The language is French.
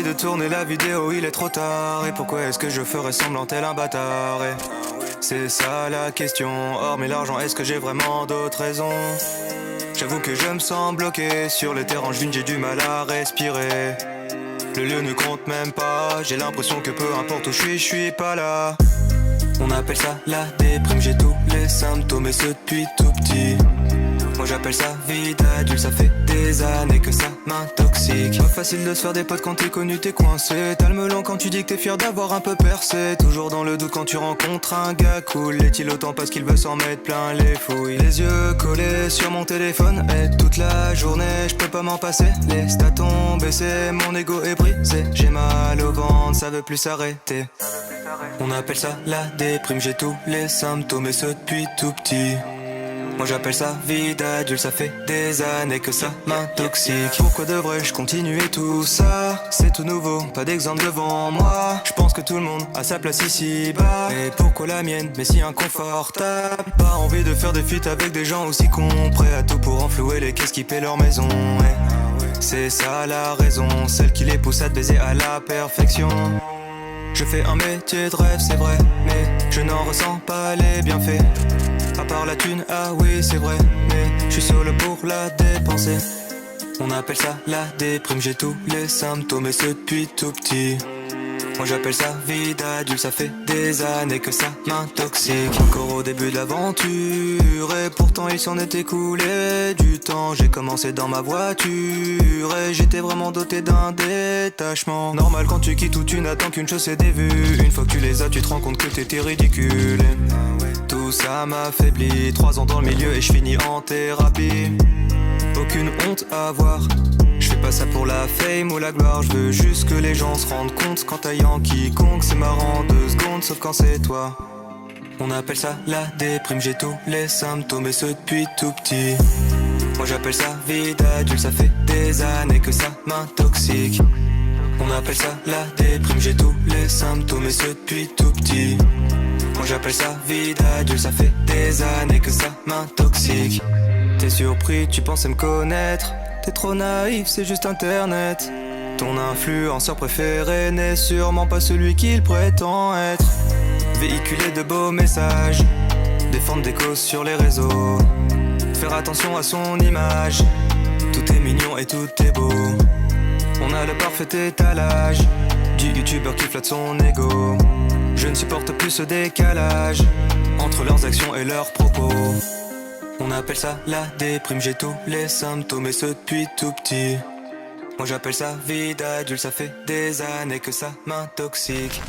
envie de tourner la vidéo, il est trop tard. Et pourquoi est-ce que je ferais semblant tel un bâtard? Et c'est ça la question. Hormis l'argent, est-ce que j'ai vraiment d'autres raisons? J'avoue que je me sens bloqué sur les terrains angevines, j'ai du mal à respirer. Le lieu ne compte même pas, j'ai l'impression que peu importe où je suis pas là. On appelle ça la déprime, j'ai tous les symptômes et ce depuis tout petit. Moi j'appelle ça vie d'adulte, ça fait des années que ça m'intoxique. Pas facile de se faire des potes quand t'es connu, t'es coincé. T'as le melon quand tu dis que t'es fier d'avoir un peu percé. Toujours dans le doute quand tu rencontres un gars cool. L'est-il autant parce qu'il veut s'en mettre plein les fouilles? Les yeux collés sur mon téléphone et toute la journée je peux pas m'en passer. Les stats ont baissé, mon ego est brisé. J'ai mal au ventre, ça veut plus s'arrêter. On appelle ça la déprime, j'ai tous les symptômes et ce depuis tout petit. Moi j'appelle ça vie d'adulte, ça fait des années que ça m'intoxique. Pourquoi devrais-je continuer tout ça? C'est tout nouveau, pas d'exemple devant moi. Je pense que tout le monde a sa place ici-bas. Et pourquoi la mienne, mais si inconfortable? Pas envie de faire des feats avec des gens aussi cons, prêts à tout pour enflouer les caisses qui paient leur maison. Et c'est ça la raison, celle qui les pousse à te baiser à la perfection. Je fais un métier de rêve, c'est vrai, mais je n'en ressens pas les bienfaits. À part la thune, ah oui c'est vrai, mais je suis solo pour la dépenser. On appelle ça la déprime, j'ai tous les symptômes et ce depuis tout petit. Moi j'appelle ça vie d'adulte, ça fait des années que ça m'intoxique. Encore au début de l'aventure et pourtant il s'en est écoulé du temps. J'ai commencé dans ma voiture et j'étais vraiment doté d'un détachement. Normal quand tu quittes où tu n'attends qu'une chose, c'est des vues. Une fois que tu les as, tu te rends compte que t'étais ridicule. Tout ça m'affaiblit, 3 ans dans le milieu et je finis en thérapie. Aucune honte à avoir, je fais pas ça pour la fame ou la gloire. Je veux juste que les gens se rendent compte qu'en taillant quiconque c'est marrant 2 secondes, sauf quand c'est toi. On appelle ça la déprime, j'ai tous les symptômes et ce depuis tout petit. Moi j'appelle ça vie d'adulte, ça fait des années que ça m'intoxique. On appelle ça la déprime, j'ai tous les symptômes et ce depuis tout petit. Moi j'appelle ça vie d'adulte, ça fait des années que ça m'intoxique. T'es surpris, tu pensais me connaître. T'es trop naïf, c'est juste internet. Ton influenceur préféré n'est sûrement pas celui qu'il prétend être. Véhiculer de beaux messages, défendre des causes sur les réseaux, faire attention à son image. Tout est mignon et tout est beau. On a le parfait étalage du youtubeur qui flatte son ego. Je ne supporte plus ce décalage entre leurs actions et leurs propos. On appelle ça la déprime, j'ai tous les symptômes et ce depuis tout petit. Moi j'appelle ça vie d'adulte, ça fait des années que ça m'intoxique.